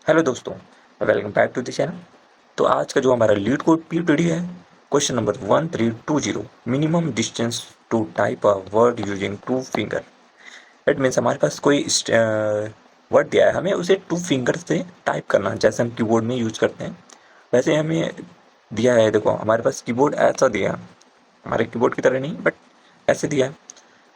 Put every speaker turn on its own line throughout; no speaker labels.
Hello दोस्तों, welcome back to the channel. तो आज का जो हमारा लीड कोड पीटीडी है, question number 1320, minimum distance to type a word using two finger. It means हमारे पास कोई वर्ड दिया है, हमें उसे टू फिंगर से टाइप करना है, जैसे हम कीबोर्ड में यूज करते हैं वैसे हमें दिया है। देखो हमारे पास कीबोर्ड ऐसा दिया है, हमारे कीबोर्ड की तरह नहीं बट ऐसे दिया है।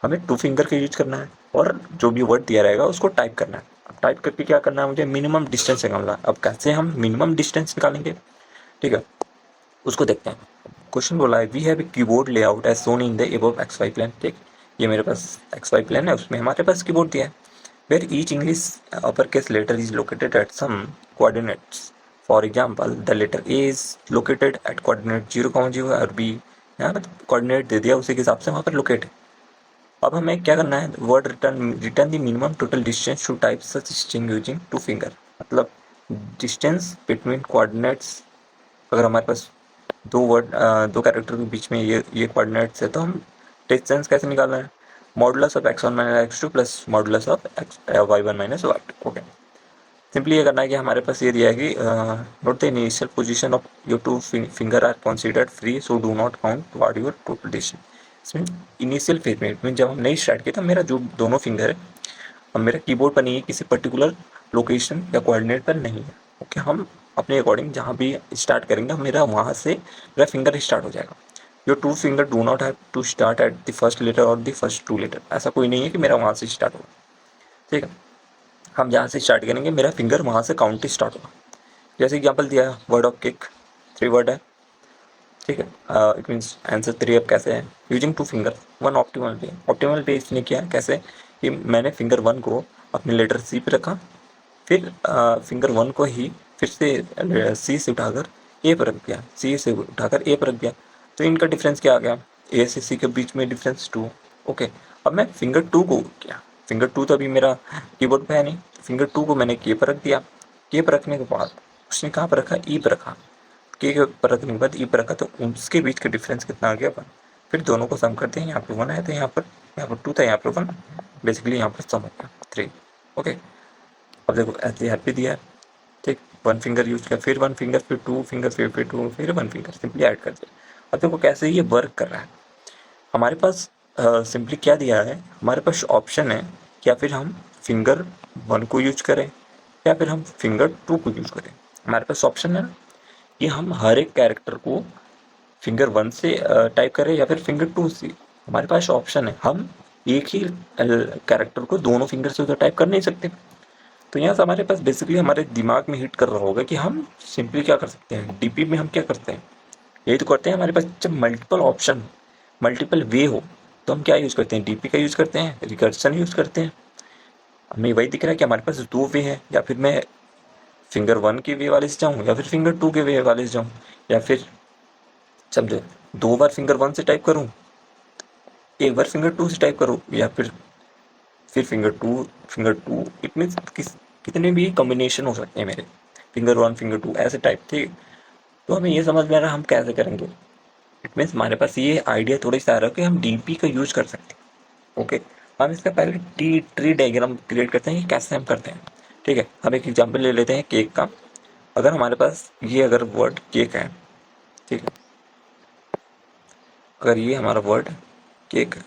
हमें टू फिंगर का यूज करना है और जो भी वर्ड दिया रहेगा उसको टाइप करना है। अब टाइप करके क्या करना है, मुझे मिनिमम डिस्टेंस निकालना है। अब कैसे हम मिनिमम डिस्टेंस निकालेंगे, ठीक है, उसको देखते हैं। क्वेश्चन बोला है, we have a keyboard layout as shown in the above X Y plane. ठीक, ये मेरे पास एक्स वाई प्लेन है, उसमें हमारे पास कीबोर्ड दिया है। Where each English upper case letter is located at some coordinates. For example the letter A is located at coordinate 0,0 और B, यहाँ पर कोऑर्डिनेट दे दिया, उसी के हिसाब से वहाँ पर लोकेट है। अब हमें क्या करना है, word return return the minimum total distance to type such string using two finger. मतलब डिस्टेंस बिटवीन कोऑर्डिनेट्स, अगर हमारे पास दो कैरेक्टर के बीच में ये कोऑर्डिनेट्स है तो हम डिस्टेंस कैसे निकालना है, modulus of x1 minus x2 plus modulus of y1 minus y2। Okay, simply ये करना है कि हमारे पास ये दिया है कि note the initial position of your two finger are considered free so do not count toward your total distance. इसमें इनिशियल फेज में जब हम नहीं स्टार्ट किया, तब मेरा जो दोनों फिंगर है, अब मेरा कीबोर्ड पर नहीं है, किसी पर्टिकुलर लोकेशन या कोऑर्डिनेट पर नहीं है। ओके, हम अपने अकॉर्डिंग जहाँ भी स्टार्ट करेंगे, मेरा वहाँ से मेरा फिंगर स्टार्ट हो जाएगा। Your two finger do not have to start at the first letter और द फर्स्ट टू लेटर। ऐसा कोई नहीं है कि मेरा वहाँ से स्टार्ट होगा। ठीक है, हम जहाँ से स्टार्ट करेंगे मेरा फिंगर वहाँ से काउंट स्टार्ट होगा। जैसे एग्जाम्पल दिया है, वर्ड ऑफ केक, 3 वर्ड है। ठीक है, इट मीन्स आंसर 3 अब कैसे है, using two finger one optimal way. Optimal way इसने किया कैसे कि मैंने फिंगर वन को अपने लेटर सी पे रखा, फिर फिंगर वन को ही फिर से सी से उठाकर ए पर रख दिया, सी से उठाकर ए पर रख दिया। तो इनका डिफरेंस क्या आ गया, ए से सी के बीच में डिफरेंस 2। ओके, अब मैं फिंगर 2 को क्या, फिंगर 2 तो अभी मेरा कीबोर्ड पे है नहीं, फिंगर 2 को मैंने के पर रख दिया। के पर रखने के बाद उसने कहाँ पर रखा, ई पर रखा। के पर रखने के बाद ई पर रखा, तो उसके बीच का डिफरेंस कितना आ गया 1। फिर दोनों को सम करते हैं, यहाँ पर 1 है तो यहाँ पर 2 था, यहाँ पर 1, बेसिकली यहाँ पर सम हो गया 3। ओके, अब देखो ऐसे यहाँ पे दिया है। ठीक, वन फिंगर यूज किया, फिर वन फिंगर, फिर टू फिंगर, फिर टू, फिर वन फिंगर, सिंपली ऐड कर दिया। अब देखो कैसे ये वर्क कर रहा है। हमारे पास सिंपली क्या दिया है, हमारे पास ऑप्शन है कि या फिर हम फिंगर वन को यूज करें या फिर हम फिंगर टू को यूज करें। हमारे पास ऑप्शन है ना कि हम हर एक कैरेक्टर को फिंगर वन से टाइप करें या फिर फिंगर टू से। हमारे पास ऑप्शन है, हम एक ही कैरेक्टर को दोनों फिंगर से तो टाइप कर नहीं सकते। तो यहाँ से हमारे पास बेसिकली हमारे दिमाग में हिट कर रहा होगा कि हम सिंपली क्या कर सकते हैं, डीपी में हम क्या करते हैं, यही तो करते हैं। हमारे पास जब मल्टीपल ऑप्शन, मल्टीपल वे हो, तो हम क्या यूज़ करते हैं, डीपी का यूज़ करते हैं, रिकर्सन यूज़ करते हैं। हमें वही दिख रहा है कि हमारे पास दो वे हैं, या फिर मैं फिंगर वन के वे वाले से जाऊँ या फिर फिंगर टू के वे वाले से जाऊँ, या फिर समझो 2 बार फिंगर वन से टाइप करूँ, एक बार फिंगर टू से टाइप करूँ, या फिर फिंगर टू। इट मीन्स कितने भी कॉम्बिनेशन हो सकते हैं मेरे, फिंगर वन फिंगर टू ऐसे टाइप। ठीक, तो हमें ये समझ में आ रहा है हम कैसे करेंगे। इट मीन्स हमारे पास ये आइडिया थोड़ी सा आ रहा है कि हम डीपी का यूज कर सकते हैं। ओके, हम इसका पहले ट्री डायग्राम क्रिएट करते हैं कि कैसे हम करते हैं। ठीक है, हम एक एग्जाम्पल ले लेते हैं केक का। अगर हमारे पास ये अगर वर्ड केक है, ठीक है, अगर ये हमारा वर्ड केक है,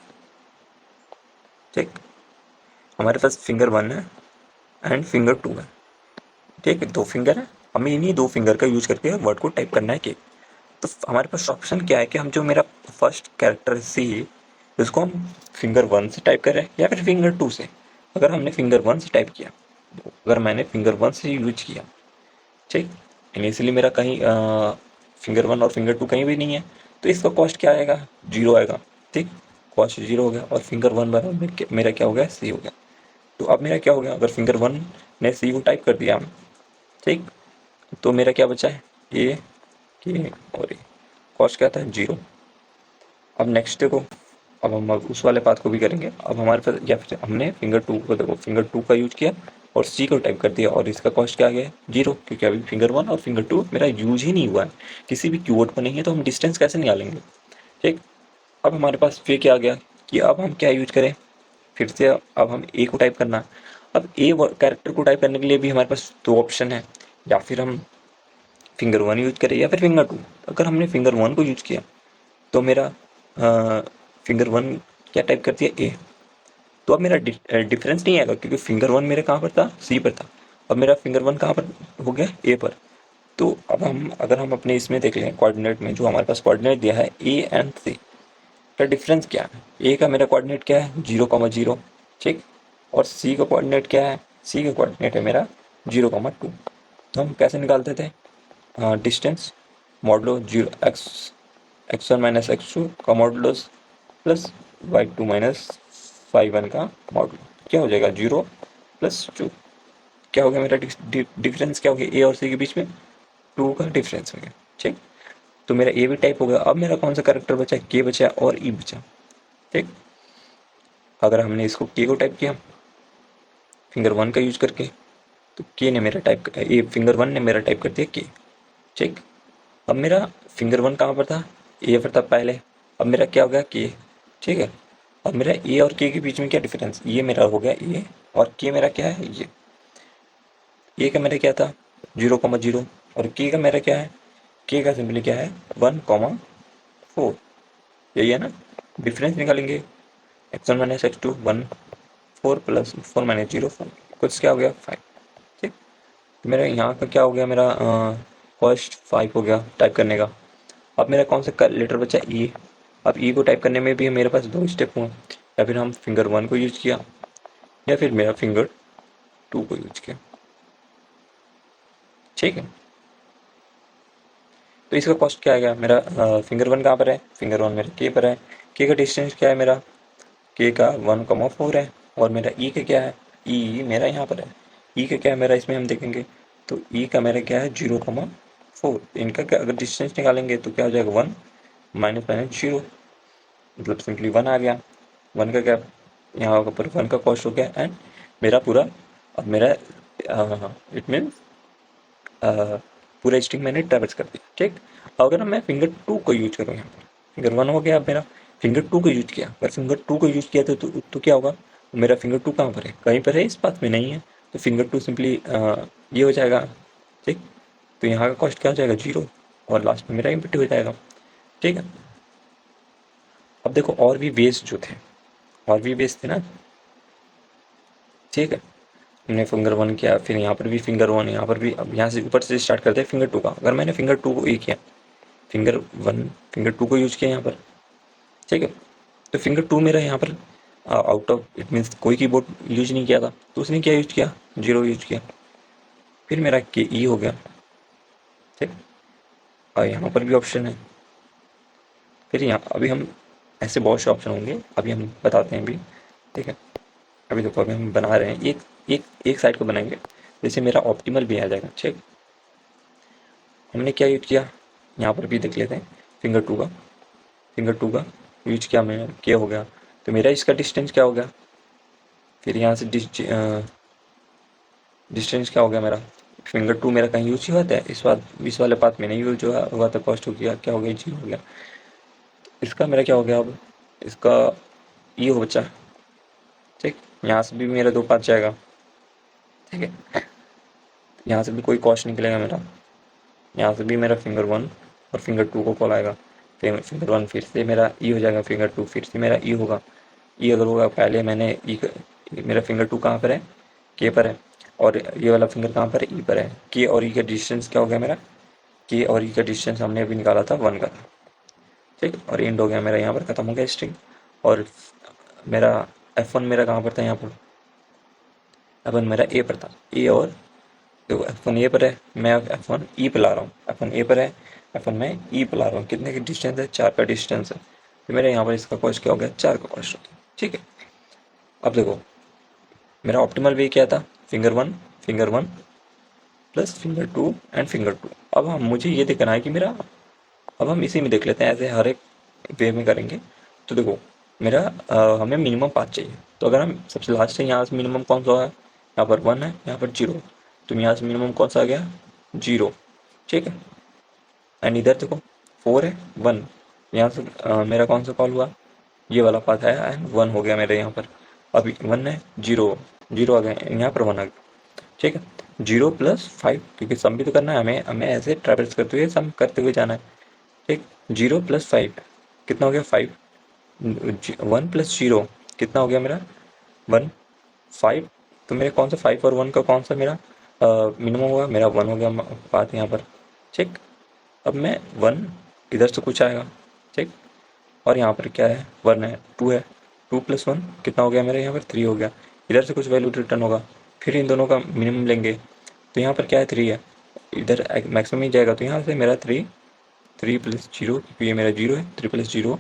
ठीक, हमारे पास फिंगर वन है एंड फिंगर टू है। ठीक है, 2 फिंगर है, हमें इन्हीं 2 फिंगर का यूज करके वर्ड को टाइप करना है केक। तो हमारे पास ऑप्शन क्या है कि हम जो मेरा फर्स्ट कैरेक्टर सी है उसको हम फिंगर वन से टाइप कर रहे हैं या फिर फिंगर टू से। अगर हमने फिंगर वन से टाइप किया, अगर मैंने फिंगर वन से यूज किया, ठीक, इनिशियली मेरा कहीं फिंगर वन और फिंगर टू कहीं भी नहीं है, तो इसका कॉस्ट क्या आएगा, 0 आएगा। ठीक, कॉस्ट 0 हो गया और फिंगर वन बराबर मेरा क्या हो गया, सी हो गया। तो अब मेरा क्या हो गया, अगर फिंगर वन ने सी को टाइप कर दिया, ठीक, तो मेरा क्या बचा है, ए के और ए, कॉस्ट क्या था, 0। अब नेक्स्ट देखो, अब हम उस वाले पाथ को भी करेंगे। अब हमारे पास या फिर हमने फिंगर टू को, देखो फिंगर टू का यूज किया और सी को टाइप कर दिया और इसका कॉस्ट क्या आ गया, 0, क्योंकि अभी फिंगर वन और फिंगर टू मेरा यूज ही नहीं हुआ है, किसी भी कीवर्ड पर नहीं है, तो हम डिस्टेंस कैसे निकालेंगे। ठीक, अब हमारे पास फिर क्या आ गया कि अब हम क्या यूज करें, फिर से अब हम ए को टाइप करना। अब ए कैरेक्टर को टाइप करने के लिए भी हमारे पास दो ऑप्शन है, या फिर हम फिंगर वन यूज करें या फिर फिंगर टू। अगर हमने फिंगर वन को यूज किया तो मेरा फिंगर वन क्या टाइप कर दिया, ए। तो अब मेरा डिफरेंस नहीं आएगा, क्योंकि फिंगर वन मेरे कहाँ पर था, सी पर था। अब मेरा फिंगर वन कहाँ पर हो गया, ए पर। तो अब हम अगर हम अपने इसमें देख लें कोऑर्डिनेट में, जो हमारे पास कोऑर्डिनेट दिया है ए एंड सी का डिफरेंस क्या है। ए का मेरा कोऑर्डिनेट क्या है, 0,0, ठीक। और सी का कोऑर्डिनेट क्या है, सी का कोऑर्डिनेट है मेरा 0,2। तो हम कैसे निकालते थे, डिस्टेंस मॉडलो 0 x1 - x2 का मॉडुलस प्लस y2 - y1 का मॉडुलस, क्या हो जाएगा 0 + 2। क्या हो गया मेरा डिफरेंस, क्या हो गया ए और सी के बीच में 2 का डिफरेंस हो गया, ठीक। तो मेरा ए भी टाइप हो गया। अब मेरा कौन सा करेक्टर बचा, के बचा और ई बचा, ठीक। अगर हमने इसको के को टाइप किया फिंगर वन का यूज करके, तो के ने मेरा टाइप ए फिंगर वन ने मेरा टाइप कर दिया के, ठीक। अब मेरा फिंगर वन कहाँ पर था, ए पर था पहले। अब मेरा क्या हो गया के, ठीक है। अब मेरा ए और के बीच में क्या डिफरेंस, ये मेरा हो गया ए और के मेरा क्या है, ये ए का मेरा क्या था 0,0 और के का मेरा क्या है, के का सिंपली क्या है 1,4। यही है ना, डिफरेंस निकालेंगे x1 - x2 1 4 + 4 - 0 4 कुछ क्या हो गया 5, ठीक। तो मेरा यहाँ का क्या हो गया, मेरा फर्स्ट 5 हो गया टाइप करने का। अब मेरा कौन सा लेटर बचा, ई। अब ई को टाइप करने में भी मेरे पास दो स्टेप हुए, या फिर हम फिंगर वन को यूज किया या फिर मेरा फिंगर टू को यूज किया, ठीक है। तो इसका कॉस्ट क्या आएगा मेरा, फिंगर वन कहाँ पर है, फिंगर वन मेरा के पर है। के का डिस्टेंस क्या है मेरा, के का 1,4 है। और मेरा ई का क्या है, ई मेरा यहाँ पर है। ई का क्या है मेरा, इसमें हम देखेंगे तो ई का मेरा क्या है 0,4। इनका क्या अगर डिस्टेंस निकालेंगे तो क्या हो जाएगा 1 - 0, मतलब सिंपली 1 आ गया। 1 का क्या यहाँ पर 1 का कॉस्ट हो गया, एंड मेरा पूरा, अब मेरा इट मीन्स पूरा स्ट्रिंग मैंने ट्रेवर्स कर दिया, ठीक। अगर मैं फिंगर टू को यूज करूँ यहाँ पर, फिंगर वन हो गया, अब मेरा फिंगर टू को यूज किया। अगर फिंगर टू को यूज किया तो क्या होगा, मेरा फिंगर टू कहाँ पर है, कहीं पर है, इस पाथ में नहीं है। तो फिंगर टू सिंपली ये हो जाएगा, ठीक। तो यहाँ का कॉस्ट क्या हो जाएगा 0, और लास्ट में मेरा इम्पिटी हो जाएगा, ठीक है। अब देखो और भी वेज जो थे, और भी वेज थे ना, ठीक है। हमने फिंगर वन किया, फिर यहाँ पर भी फिंगर वन, यहाँ पर भी। अब यहाँ से ऊपर से स्टार्ट करते हैं फिंगर टू का। अगर मैंने फिंगर टू को ये किया, फिंगर वन फिंगर टू को यूज किया यहाँ पर, ठीक है। तो फिंगर टू मेरा यहाँ पर आउट ऑफ इट मीन्स कोई कीबोर्ड यूज नहीं किया था, तो उसने क्या यूज किया, 0 यूज किया। फिर मेरा के ई हो गया, ठीक। और यहाँ पर भी ऑप्शन है। फिर यहाँ अभी हम ऐसे बहुत से ऑप्शन होंगे, अभी हम बताते हैं अभी, ठीक है। अभी देखो अभी हम बना रहे हैं एक एक एक साइड को बनाएंगे, जैसे मेरा ऑप्टिमल भी आ जाएगा, ठीक। हमने क्या यूज किया, यहाँ पर भी देख लेते हैं फिंगर टू का यूज किया मैंने, क्या हो गया। तो मेरा इसका डिस्टेंस क्या हो गया, फिर यहाँ से डिस्टेंस क्या हो गया मेरा, फिंगर टू मेरा कहीं यूज ही होता है, इस वाले पाथ में नहीं यूज हुआ था, कॉस्ट हो गया, क्या हो गया 0 हो गया। इसका मेरा क्या हो गया, अब इसका ये हो बचा, ठीक। यहाँ से भी मेरा 2 पाथ जाएगा, ठीक है। यहाँ से भी कोई कॉस्ट निकलेगा मेरा, यहाँ से भी मेरा फिंगर वन और फिंगर टू को कॉल आएगा। फिर फिंगर वन फिर से मेरा ई हो जाएगा, फिंगर टू फिर से मेरा ई होगा। ई अगर होगा, पहले मैंने ई मेरा फिंगर टू कहाँ पर है, के पर है। और ये वाला फिंगर कहाँ पर है, ई पर है। के और ई का डिस्टेंस क्या हो गया मेरा, के और ई का डिस्टेंस हमने अभी निकाला था 1 का था, ठीक। और एंड हो गया मेरा, यहाँ पर खत्म हो गया स्ट्रिंग। और मेरा F1 मेरा कहाँ पर था, यहाँ पर F1 मेरा ए पर था, ए। और देखो F1 ए पर है, मैं F1 ई पर ला रहा हूँ, F1 ए पर है, F1 मैं ई पर ला रहा हूँ। कितने की डिस्टेंस है, 4 का डिस्टेंस है। तो मेरे यहाँ पर इसका कॉस्ट क्या हो गया, 4 का कॉस्ट हो गया, ठीक है। अब देखो मेरा ऑप्टिमल वे क्या था, finger one plus finger two and finger two. अब हम मुझे ये देखना है कि मेरा, अब हम इसी में देख लेते हैं, ऐसे हर एक वे में करेंगे। तो देखो मेरा हमें मिनिमम 5 चाहिए। तो अगर हम सबसे लास्ट है, यहाँ से मिनिमम कौन सा है, यहाँ पर 1 है, यहाँ पर 0। तो यहाँ से मिनिमम कौन सा आ गया 0, ठीक है। एंड इधर देखो 4 है 1, यहाँ से मेरा कौन सा कॉल हुआ, ये वाला पाथ है, एंड 1 हो गया मेरे यहाँ पर। अभी 1 है 0, जीरो आ गया, यहाँ पर 1 आ गया, ठीक है। 0+5, क्योंकि सम भी तो करना है हमें, ऐसे ट्रेवल्स करते हुए सम करते हुए जाना है, ठीक। 0+5 कितना हो गया? 5। 1+0 कितना हो गया मेरा? 1। 5, तो मेरे कौन सा 5 और 1 का कौन सा मेरा मिनिमम होगा? मेरा 1 हो गया बात यहाँ पर, ठीक। अब मैं 1, इधर से कुछ आएगा, ठीक। और यहाँ पर क्या है? 1 है, 2 है, 2+1 कितना हो गया मेरा? यहाँ पर 3 हो गया। इधर से कुछ वैल्यू रिटर्न होगा, फिर इन दोनों का मिनिमम लेंगे, तो यहाँ पर क्या है? 3 है, इधर मैक्सिमम ही जाएगा, तो यहाँ से मेरा 3, 3+0, क्योंकि ये मेरा 0 है, 3+0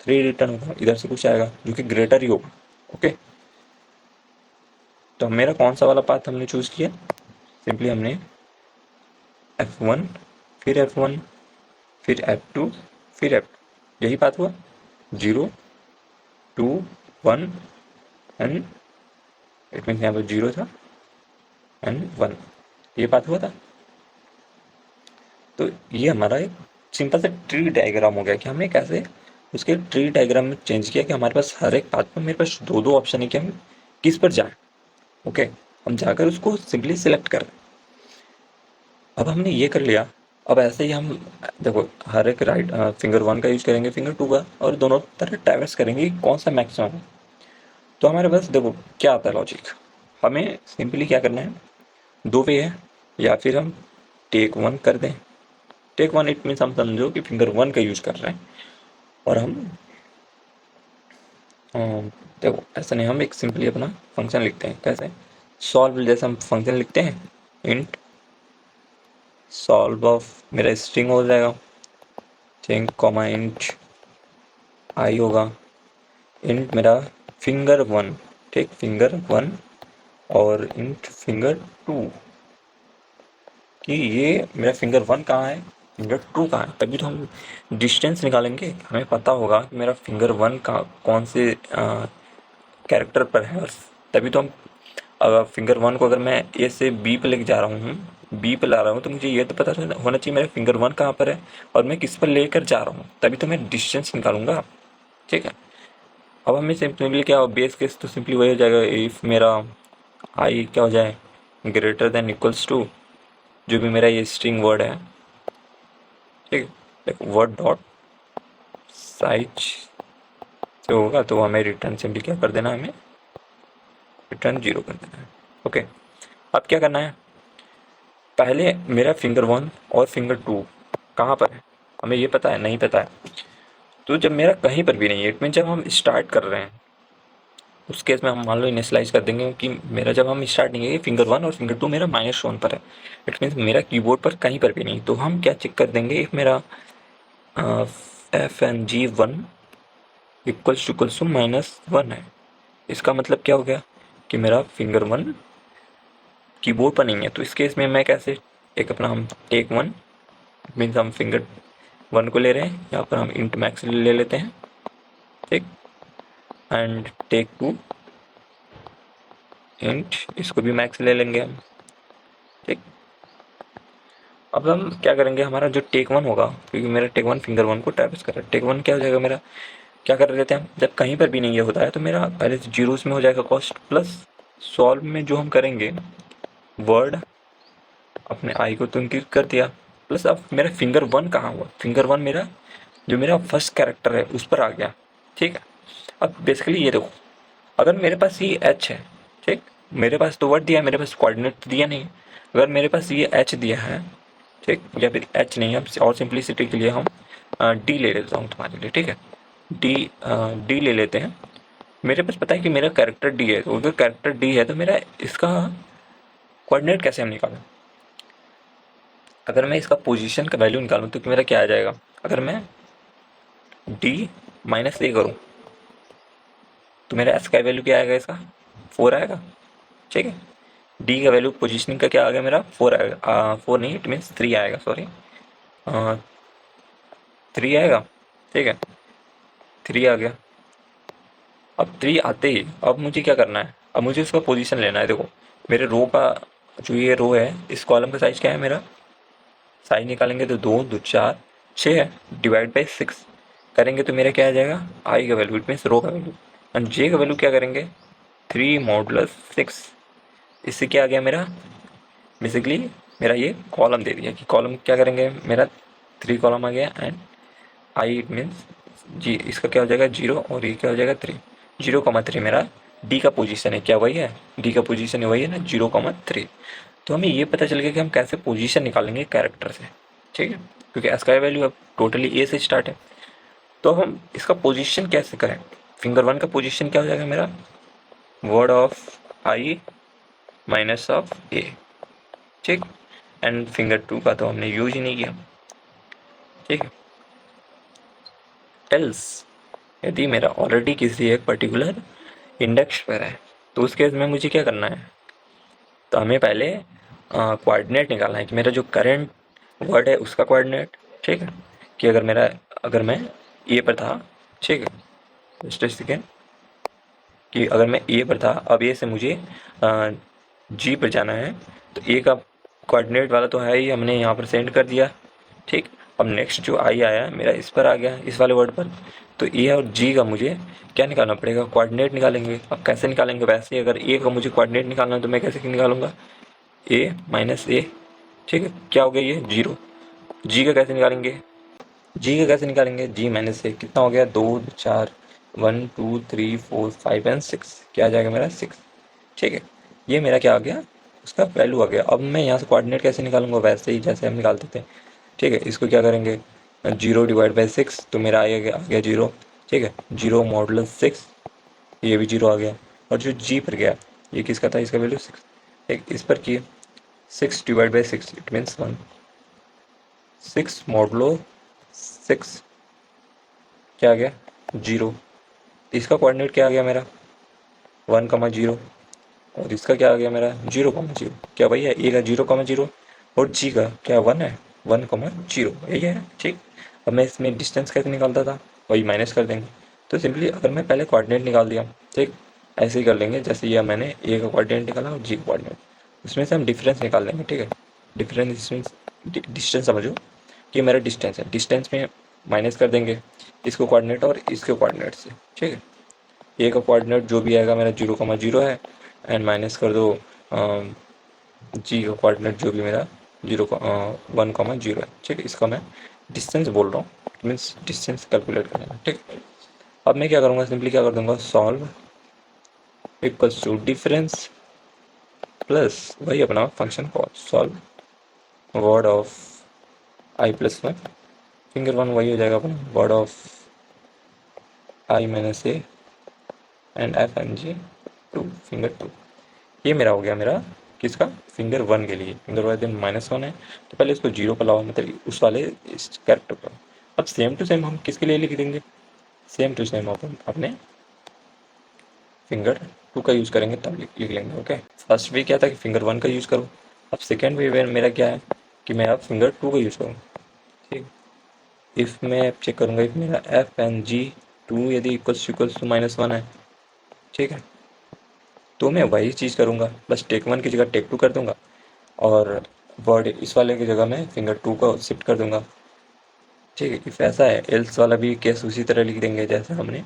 3 रिटर्न होगा। इधर से कुछ आएगा जो कि ग्रेटर ही होगा, ओके। तो मेरा कौन सा वाला पाथ हमने चूज़ किया? सिंपली हमने F1, फिर F1, फिर F2, फिर F2, यही पाथ हुआ। 0, 2, 1 एंड इट मीन्स यहाँ पर 0 था एंड 1, ये पाथ हुआ था। तो ये हमारा एक सिंपल सा ट्री डायग्राम हो गया कि हमने कैसे उसके ट्री डायग्राम में चेंज किया कि हमारे पास हर एक पाथ पर मेरे पास दो दो ऑप्शन है कि हम किस पर जाएं, ओके। हम जाकर उसको सिंपली सिलेक्ट कर। अब हमने ये कर लिया। अब ऐसे ही हम देखो हर एक राइट फिंगर 1 का यूज करेंगे, फिंगर 2 का, और दोनों तरह ट्रैवर्स करेंगे कि कौन सा मैक्सिमम है। तो हमारे पास देखो क्या आता है लॉजिक। हमें सिंपली क्या करना है, दो वे है, या फिर हम टेक 1 कर दें। टेक 1 इट मीन्स हम समझो कि फिंगर 1 का यूज कर रहे हैं, और हम देखो ऐसा नहीं, हम एक सिंपली अपना फंक्शन लिखते हैं। कैसे? सॉल्व, जैसे हम फंक्शन लिखते हैं, इंट सॉल्व ऑफ मेरा स्ट्रिंग हो जाएगा, स्ट्रिंग कॉमा इंट आई होगा, इंट मेरा फिंगर 1, ठीक, फिंगर 1, और इंट फिंगर 2, कि ये मेरा फिंगर 1 कहाँ है, फिंगर 2 कहाँ है। तभी तो हम डिस्टेंस निकालेंगे, हमें पता होगा कि मेरा फिंगर 1 का कौन से कैरेक्टर पर है, और तभी तो हम अगर फिंगर 1 को अगर मैं ए से बी पे लेके जा रहा हूँ, बी पे ला रहा हूँ, तो मुझे ये तो पता होना चाहिए मेरा फिंगर 1 कहाँ पर है और मैं किस पर लेकर जा रहा हूँ, तभी तो मैं डिस्टेंस निकालूंगा, ठीक है। अब हमें सिंपली क्या बेस केस तो सिंपली वही हो जाएगा, इफ मेरा आई क्या हो जाए, ग्रेटर देन इक्वल्स टू जो भी मेरा ये स्ट्रिंग वर्ड है, ठीक है, वर्ड डॉट साइज से होगा, तो हमें रिटर्न सिंपली क्या कर देना है, हमें रिटर्न 0 कर देना है, ओके। अब क्या करना है, पहले मेरा फिंगर 1 और फिंगर 2 कहाँ पर है हमें ये पता है? नहीं पता है। तो जब मेरा कहीं पर भी नहीं है, इट मीन जब हम स्टार्ट कर रहे हैं, उस केस में हम मान लो इनिशियलाइज कर देंगे कि मेरा जब हम स्टार्ट नहीं है, फिंगर 1 और फिंगर 2 मेरा -1 पर है, इट मीन्स मेरा कीबोर्ड पर कहीं पर भी नहीं। तो हम क्या चेक कर देंगे, इफ मेरा FNG1 इक्वल्स टू -1 है, इसका मतलब क्या हो गया कि मेरा फिंगर 1 कीबोर्ड पर नहीं है। तो इस केस में मैं कैसे, एक अपना हम टेक 1 मीन्स हम फिंगर 1 को ले रहे हैं, यहाँ पर हम इंट मैक्स ले लेते हैं, ठीक, एंड टेक 2 इंट इसको भी मैक्स ले लेंगे हम, ठीक। अब हम क्या करेंगे, हमारा जो टेक 1 होगा, क्योंकि मेरा टेक 1 फिंगर 1 को ट्रैवर्स कर रहा है, टेक 1 क्या हो जाएगा मेरा, क्या कर लेते हैं हम, जब कहीं पर भी नहीं ये होता है तो मेरा पहले से जीरोस में हो जाएगा कॉस्ट, प्लस सॉल्व में जो हम करेंगे वर्ड अपने आई को तो इंक्रीज कर दिया, प्लस अब मेरा फिंगर 1 कहाँ हुआ, फिंगर 1 मेरा जो मेरा फर्स्ट कैरेक्टर है उस पर आ गया, ठीक है। अब बेसिकली ये देखो, अगर मेरे पास ये एच है, ठीक, मेरे पास तो वर्ड दिया है, मेरे पास कोऑर्डिनेट दिया नहीं। अगर मेरे पास ये एच दिया है, ठीक, या फिर एच नहीं है, और सिंपलिसिटी के लिए हम डी ले लेता हूँ तुम्हारे लिए, ठीक है, डी डी ले लेते हैं। मेरे पास पता है कि मेरा कैरेक्टर डी है, तो अगर कैरेक्टर डी है तो मेरा इसका कोऑर्डिनेट कैसे हम निकालें। अगर मैं इसका पोजीशन का वैल्यू निकालूं तो मेरा क्या आ जाएगा, अगर मैं डी -a करूं तो मेरा एस का वैल्यू क्या आएगा, इसका 4 आएगा, ठीक है। डी का वैल्यू पोजीशनिंग का क्या आ गया मेरा, 4 आएगा, 4 नहीं इट मीन्स 3 आएगा, सॉरी 3 आएगा, ठीक है, 3 आ गया। अब 3 आते ही अब मुझे क्या करना है, अब मुझे इसका पोजीशन लेना है। देखो मेरे रो का जो ये रो है, इस कॉलम का साइज क्या है, मेरा साइज निकालेंगे तो 2 2 4 6 है, डिवाइड बाई 6 करेंगे तो मेरा क्या आ जाएगा, आई का वैल्यू इट मीन्स रो का वैल्यू, एंड जे का वैल्यू क्या करेंगे, 3 मॉडुलस 6, इससे क्या आ गया मेरा, बेसिकली मेरा ये कॉलम दे दिया कि कॉलम क्या करेंगे, मेरा 3 कॉलम आ गया एंड आई इट मीन्स जी, इसका क्या हो जाएगा 0 और ये क्या हो जाएगा 3, 0,3 मेरा डी का पोजीशन है, क्या वही है डी का पोजीशन है, वही है ना 0,3। तो हमें ये पता चल गया कि हम कैसे पोजीशन निकालेंगे कैरेक्टर से, ठीक है, क्योंकि एस का वैल्यू अब टोटली ए से स्टार्ट है। तो हम इसका पोजीशन कैसे करें, फिंगर 1 का पोजीशन क्या हो जाएगा मेरा, word of I minus of A, ठीक। एंड फिंगर 2 का तो हमने यूज ही नहीं किया, ठीक है। एल्स यदि मेरा ऑलरेडी किसी एक पर्टिकुलर इंडेक्स पर है तो उस केस में मुझे क्या करना है, तो हमें पहले कोऑर्डिनेट निकालना है कि मेरा जो करंट वर्ड है उसका कोऑर्डिनेट, ठीक है, कि अगर मैं ए पर था, ठीक है, जस्ट सेकेंड, कि अगर मैं ए पर था, अब ए से मुझे जी पर जाना है, तो ए का कोऑर्डिनेट वाला तो है ही, हमने यहाँ पर सेंड कर दिया, ठीक। अब नेक्स्ट जो आई आया मेरा इस पर आ गया, इस वाले वर्ड पर, तो ए और जी का मुझे क्या निकालना पड़ेगा, कोऑर्डिनेट निकालेंगे। अब कैसे निकालेंगे, वैसे अगर ए का मुझे कोऑर्डिनेट निकालना है तो मैं कैसे निकालूंगा, ए माइनस ए, ठीक है, क्या हो गया ये 0। जी का कैसे निकालेंगे, जी माइनस ए कितना हो गया 2 4, 1 2 3 4 5 एंड 6, क्या आ जाएगा मेरा 6, ठीक है। ये मेरा क्या आ गया, उसका वैल्यू आ गया। अब मैं यहाँ से कोऑर्डिनेट कैसे निकालूंगा, वैसे ही जैसे हम निकालते थे, ठीक है। इसको क्या करेंगे 0/6, तो मेरा आ गया 0, ठीक है, 0 मॉडुलस 6, ये भी 0 आ गया। और जो जी पर गया ये किसका था, इसका वैल्यू 6, एक इस पर किए 6/6 इट मीन्स 1, 6 मॉडुलो 6 क्या आ गया 0। इसका कोऑर्डिनेट क्या आ गया मेरा 1,0, और इसका क्या आ गया मेरा 0,0, क्या भैया ए का 0,0 और जी का क्या 1 है 1,0, यही है, ठीक। अब मैं इसमें डिस्टेंस कैसे निकालता था, वही माइनस कर देंगे। तो सिंपली अगर मैं पहले कोऑर्डिनेट निकाल दिया, ठीक, ऐसे ही कर लेंगे जैसे ये मैंने ए का कोऑर्डिनेट निकाला और जी का कोऑर्डिनेट, उसमें से हम डिफरेंस निकाल लेंगे, ठीक है। डिफरेंस डिस्टेंस समझो कि मेरा डिस्टेंस है, डिस्टेंस में माइनस कर देंगे इसको कोऑर्डिनेट और इसके कोऑर्डिनेट से, ठीक है। ए का कोऑर्डिनेट जो भी आएगा मेरा 0,0 है एंड माइनस कर दो जी का कोऑर्डिनेट जो भी मेरा 1,0 है, ठीक है। इसका मैं डिस्टेंस बोल रहा हूँ, मीन्स डिस्टेंस कैलकुलेट करना, ठीक। अब मैं क्या करूँगा, सिंपली क्या कर दूंगा, solve equals to difference plus वही अपना function call solve word of i+1 finger 1 वही हो जाएगा अपना word of i minus A and F N G 2 finger 2। ये मेरा हो गया मेरा किसका, फिंगर 1 के लिए। फिंगर 1 -1 है तो पहले इसको 0 पर लाओ, मतलब उस वाले इस कैरेक्टर पर। अब सेम टू सेम हम किसके लिए लिख देंगे, सेम टू सेम अपन अपने फिंगर 2 का यूज़ करेंगे तब लिख लेंगे, ओके। फर्स्ट वे क्या था कि फिंगर 1 का यूज़ करूँ, अब सेकेंड वे मेरा क्या है कि मैं अब फिंगर 2 का यूज़ करूँ, ठीक। इफ़ मैं चेक करूँगा इफ मेरा एफ एन जी 2 यदि इक्वल्स टू -1 है, ठीक है, तो मैं वही चीज़ करूँगा, बस टेक 1 की जगह टेक 2 कर दूँगा और वर्ड इस वाले की जगह मैं फिंगर 2 को शिफ्ट कर दूँगा, ठीक है। इफ ऐसा है एल्स वाला भी केस उसी तरह लिख देंगे जैसे हमने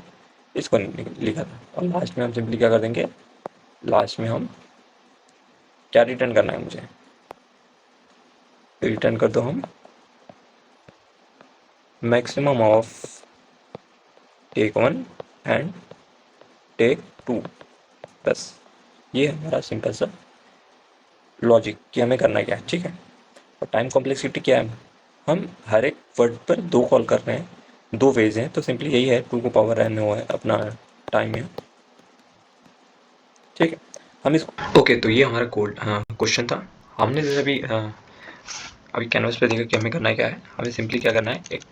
इसको लिखा था। और लास्ट में हम सिंपली क्या कर देंगे, लास्ट में हम क्या रिटर्न करना है मुझे, रिटर्न कर दो हम maximum of take 1 and take 2, बस ये है हमारा सिंपल सा लॉजिक कि हमें करना क्या है, ठीक है। और टाइम कॉम्प्लेक्सिटी क्या है, हम हर एक वर्ड पर 2 कॉल कर रहे हैं, 2 वेज हैं, तो सिंपली यही है 2 को पावर n वो है अपना टाइम है, ठीक है। हम इस ओके, तो ये हमारा कोड क्वेश्चन था। हमने जैसे अभी कैनवस पे देखा कि हमें करना क्या है, हमें सिंपली क्या करना है, एक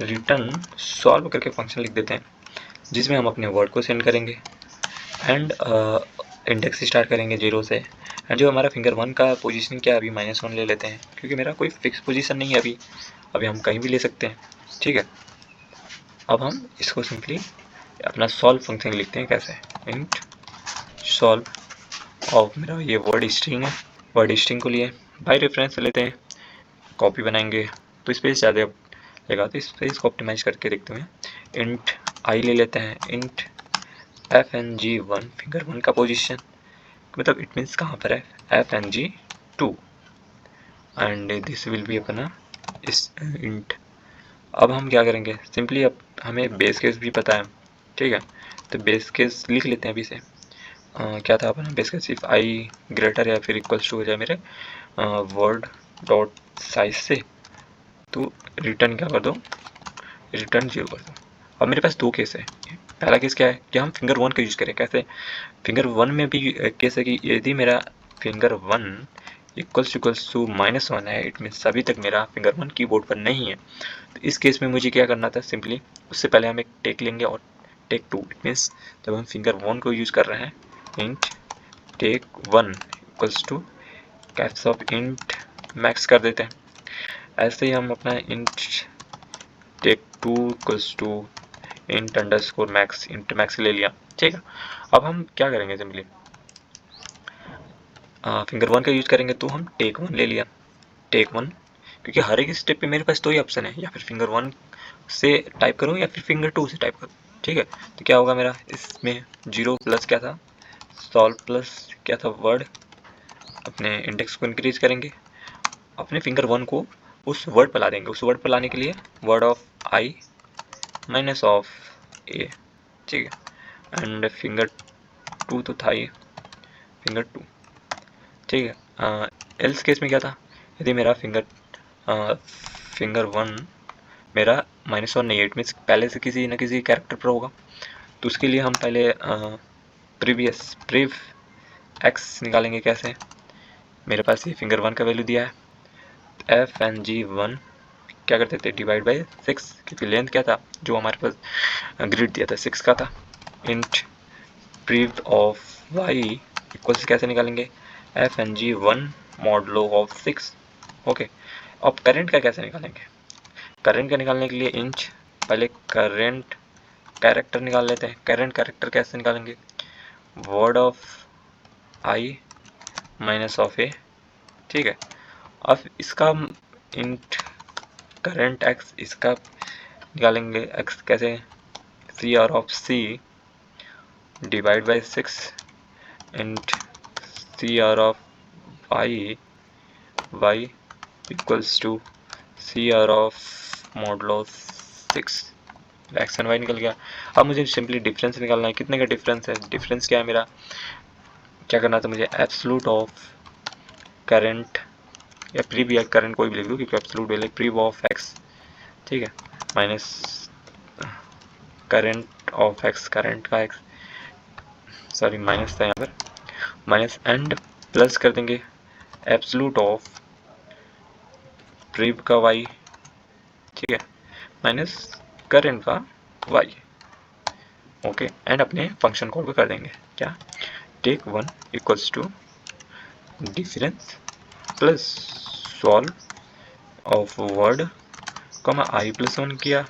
रिटर्न सॉल्व करके फंक्शन लिख देते हैं जिसमें हम अपने वर्ड को सेंड करेंगे एंड इंडेक्स स्टार्ट करेंगे 0 से। एंड जो हमारा फिंगर 1 का पोजीशन क्या है, अभी -1 ले लेते हैं क्योंकि मेरा कोई फिक्स पोजीशन नहीं है अभी हम कहीं भी ले सकते हैं, ठीक है। अब हम इसको सिंपली अपना सॉल्व फंक्शन लिखते हैं कैसे, इंट सॉल्व ऑफ मेरा ये वर्ड स्ट्रिंग है, वर्ड स्ट्रिंग को लिए बाय रेफरेंस लेते हैं, कॉपी बनाएंगे तो स्पेस ज़्यादा लगा, तो स्पेस को ऑप्टिमाइज करके देखते हैं। इंट आई ले लेते हैं, int F N G 1 finger 1 का पोजीशन मतलब इट मीन्स कहाँ पर है fng2 and this will be अपना इस इंट। अब हम क्या करेंगे, सिंपली अब हमें बेस केस भी पता है, ठीक है, तो बेस केस लिख लेते हैं अभी से। क्या था अपना base case, if I greater या फिर इक्वल्स टू हो जाए मेरे वर्ड डॉट साइज से, तो रिटर्न क्या कर दो, रिटर्न 0 कर दो। अब मेरे पास दो केस है। पहला केस क्या है कि हम फिंगर 1 का यूज़ करें। कैसे, फिंगर 1 में भी केस है कि यदि मेरा फिंगर 1 इक्वल्स टू -1 है, इट मीन्स अभी तक मेरा फिंगर 1 कीबोर्ड पर नहीं है। तो इस केस में मुझे क्या करना था, सिंपली उससे पहले हम एक टेक लेंगे और टेक 2, इट मीन्स जब हम फिंगर 1 को यूज़ कर रहे हैं, int take 1 equals to caps of int max कर देते हैं। ऐसे ही हम अपना int take 2 equals to int underscore max, int max ले लिया, ठीक है। अब हम क्या करेंगे, सिंपली फिंगर 1 का यूज़ करेंगे, तो हम टेक 1 ले लिया, टेक 1, क्योंकि हर एक स्टेप पे मेरे पास दो ही ऑप्शन है, या फिर फिंगर 1 से टाइप करूँ या फिर फिंगर 2 से टाइप करूँ, ठीक है। तो क्या होगा मेरा इसमें 0 प्लस क्या था, सॉल्व प्लस क्या था, वर्ड, अपने इंडेक्स को इंक्रीज करेंगे, अपने फिंगर 1 को उस वर्ड पर ला देंगे। उस वर्ड पर लाने के लिए word of I minus of A, ठीक है, एंड फिंगर 2 तो था ही, फिंगर 2, ठीक है। एल्स केस में क्या था, यदि मेरा फिंगर 1 मेरा -1 नहीं है, इट मीन्स पहले से किसी न किसी कैरेक्टर पर होगा, तो उसके लिए हम पहले प्रिव एक्स निकालेंगे। कैसे, मेरे पास ये फिंगर 1 का वैल्यू दिया है, fng1 क्या करते थे, डिवाइड बाई 6, क्योंकि लेंथ क्या था जो हमारे पास ग्रिड दिया था 6 का था। Int prev of y equals कैसे निकालेंगे, fng1 मॉडलो ऑफ 6, ओके। अब करेंट का कैसे निकालेंगे, करेंट का निकालने के लिए इंच पहले करेंट कैरेक्टर निकाल लेते हैं। करेंट कैरेक्टर कैसे निकालेंगे, word of I minus of A, ठीक है। अब इसका इंट करेंट एक्स, इसका निकालेंगे एक्स कैसे, C R of C divide by 6 int C R of Y equals to C R of modulo 6, X and Y निकल गया। अब मुझे सिंपली डिफरेंस निकालना है, कितने का डिफरेंस है, डिफरेंस क्या है मेरा, क्या करना था मुझे, एब्सोल्यूट ऑफ करंट या प्रीव या करंट कोई भी लिख दो, क्योंकि absolute value prev of X, ठीक है, minus current of X, current का एक्स, सॉरी माइनस था यहाँ पर, माइनस एंड प्लस कर देंगे एब्सोल्यूट ऑफ प्रीव का वाई, ठीक है, माइनस करंट का वाई, ओके, एंड अपने फंक्शन कॉल को कर देंगे क्या, take 1 equals to difference plus solve of word comma I plus 1 किया,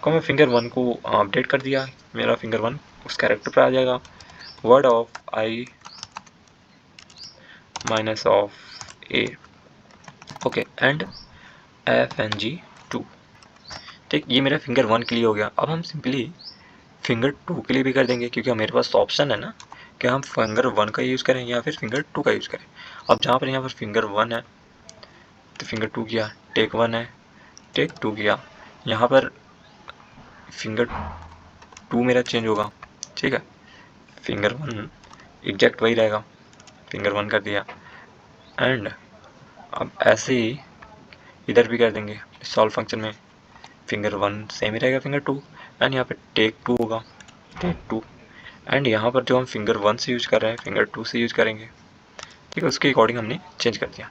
कॉमा फिंगर 1 को अपडेट कर दिया, मेरा फिंगर 1 उस कैरेक्टर पर आ जाएगा, word of I minus of A, okay, and fng2, ठीक, ये मेरा फिंगर 1 के लिए हो गया। अब हम सिंपली फिंगर 2 के लिए भी कर देंगे, क्योंकि मेरे पास ऑप्शन है ना कि हम फिंगर 1 का यूज़ करें या फिर फिंगर 2 का यूज़ करें। अब जहाँ पर यहाँ पर फिंगर 1 है तो फिंगर 2 किया, टेक 1 है, टेक 2 किया, यहाँ पर फिंगर 2 मेरा चेंज होगा, ठीक है, फिंगर 1 एग्जैक्ट वही रहेगा, फिंगर 1 कर दिया, एंड अब ऐसे ही इधर भी कर देंगे सॉल्व फंक्शन में, फिंगर 1 सेम ही रहेगा फिंगर 2, एंड यहाँ पे टेक 2 होगा, टेक 2, एंड यहाँ पर जो हम फिंगर 1 से यूज़ कर रहे हैं फिंगर 2 से यूज़ करेंगे, ठीक है, उसके अकॉर्डिंग हमने चेंज कर दिया।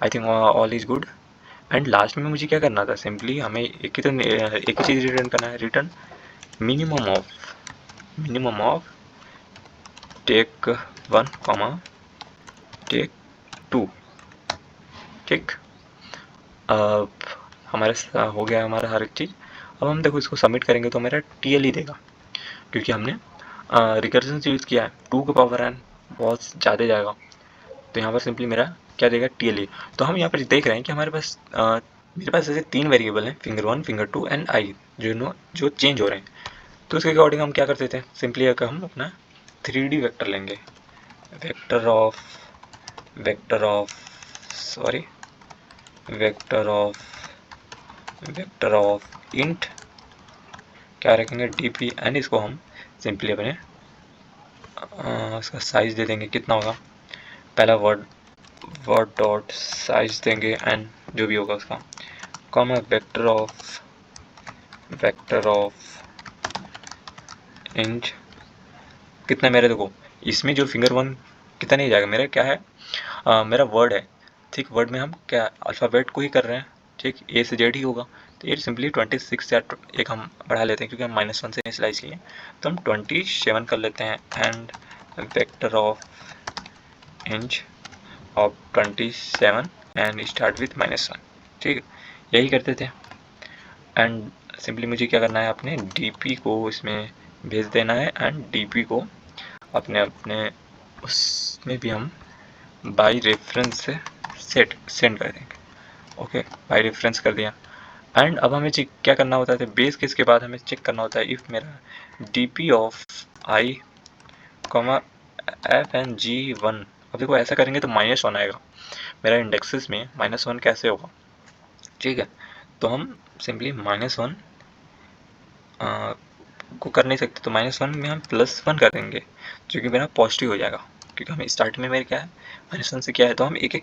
I think all is good. And last में मुझे क्या करना था, सिंपली हमें एक ही चीज़ रिटर्न करना है, return minimum of take 1 comma take 2, ठीक। अब हमारे हो गया हमारा हर एक चीज़। अब हम देखो इसको सबमिट करेंगे तो मेरा TL ही देगा, क्योंकि हमने रिकर्जन से यूज़ किया है, 2 का पावर n बहुत ज़्यादा जाएगा, तो यहाँ पर सिंपली मेरा क्या देगा, TL। तो हम यहाँ पर देख रहे हैं कि हमारे पास मेरे पास ऐसे 3 वेरिएबल हैं, फिंगर 1, फिंगर 2 एंड आई, जो चेंज हो रहे हैं। तो उसके अकॉर्डिंग हम क्या करते थे, सिंपली अगर हम अपना 3D वेक्टर लेंगे, वेक्टर ऑफ इंट क्या रखेंगे dp, एंड इसको हम सिंपली अपने इसका साइज दे देंगे, कितना होगा, पहला वर्ड डॉट साइज देंगे एंड जो भी होगा उसका, कॉमा वेक्टर ऑफ इंच कितना मेरे, देखो इसमें जो फिंगर वन कितना नहीं जाएगा, मेरा क्या है, मेरा वर्ड है, ठीक, वर्ड में हम क्या अल्फ़ाबेट को ही कर रहे हैं, ठीक, ए से जेड ही होगा, तो ये सिंपली 26 या एक हम बढ़ा लेते हैं क्योंकि हम -1 से स्लाइस किए, तो हम 27 कर लेते हैं, and vector of inch of 27 and start with -1, ठीक है, यही करते थे। एंड सिंपली मुझे क्या करना है, अपने डीपी को इसमें भेज देना है, एंड डीपी को अपने उसमें भी हम बाई रेफरेंस से सेंड कर देंगे। ओके, बाई रेफरेंस कर दिया। एंड अब हमें क्या करना होता है, बेस केस के बाद हमें चेक करना होता है इफ़ मेरा DP of I comma F N G 1, अब देखो ऐसा करेंगे तो -1 आएगा मेरा इंडेक्सेस में, -1 कैसे होगा, ठीक है, तो हम सिंपली -1 को कर नहीं सकते, तो -1 में हम +1 कर देंगे जो कि मेरा पॉजिटिव हो जाएगा, क्योंकि हमें स्टार्ट में मेरे क्या है, -1 से क्या है, तो हम एक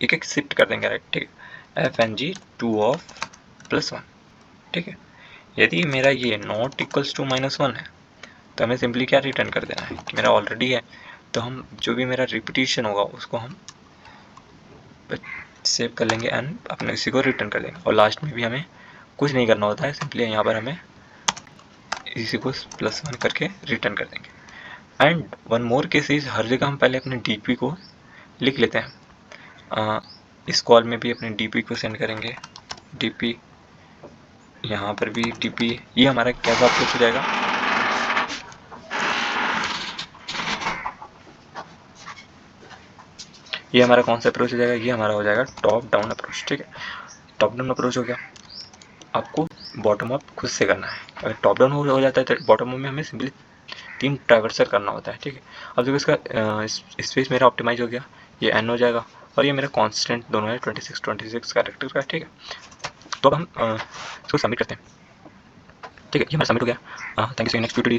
एक शिफ्ट कर देंगे, राइट, ठीक है, एफ एन जी 2 ऑफ +1, ठीक है। यदि मेरा ये नॉट इक्वल्स टू -1 है तो हमें सिंपली क्या रिटर्न कर देना है कि मेरा ऑलरेडी है, तो हम जो भी मेरा रिपीटिशन होगा उसको हम सेव कर लेंगे एंड अपने इसी को रिटर्न कर देंगे, और लास्ट में भी हमें कुछ नहीं करना होता है, सिंपली यहाँ पर हमें इसी को +1 करके रिटर्न कर देंगे। And one more case is, हर जगह हम पहले अपने डीपी को लिख लेते हैं, इस कॉल में भी अपने डीपी को सेंड करेंगे, डीपी यहाँ पर भी डीपी, ये हमारा कैसा अप्रोच हो जाएगा, ये हमारा कौन सा अप्रोच हो जाएगा, ये हमारा हो जाएगा टॉप डाउन अप्रोच, ठीक है, टॉप डाउन अप्रोच हो गया। आपको बॉटम अप खुद से करना है, अगर टॉप डाउन हो जाता है तो बॉटम अप में हमें सिंपली 3 ट्रावर्सल करना होता है, ठीक है। अब देखो इसका स्पेस मेरा ऑप्टिमाइज हो गया, ये एन हो जाएगा, और ये मेरा कांस्टेंट दोनों है 26 कैरेक्टर का, ठीक है। तो अब हम इसको सबमिट करते हैं, ठीक है, ये हमारा सबमिट हो गया। Thank you, see next video.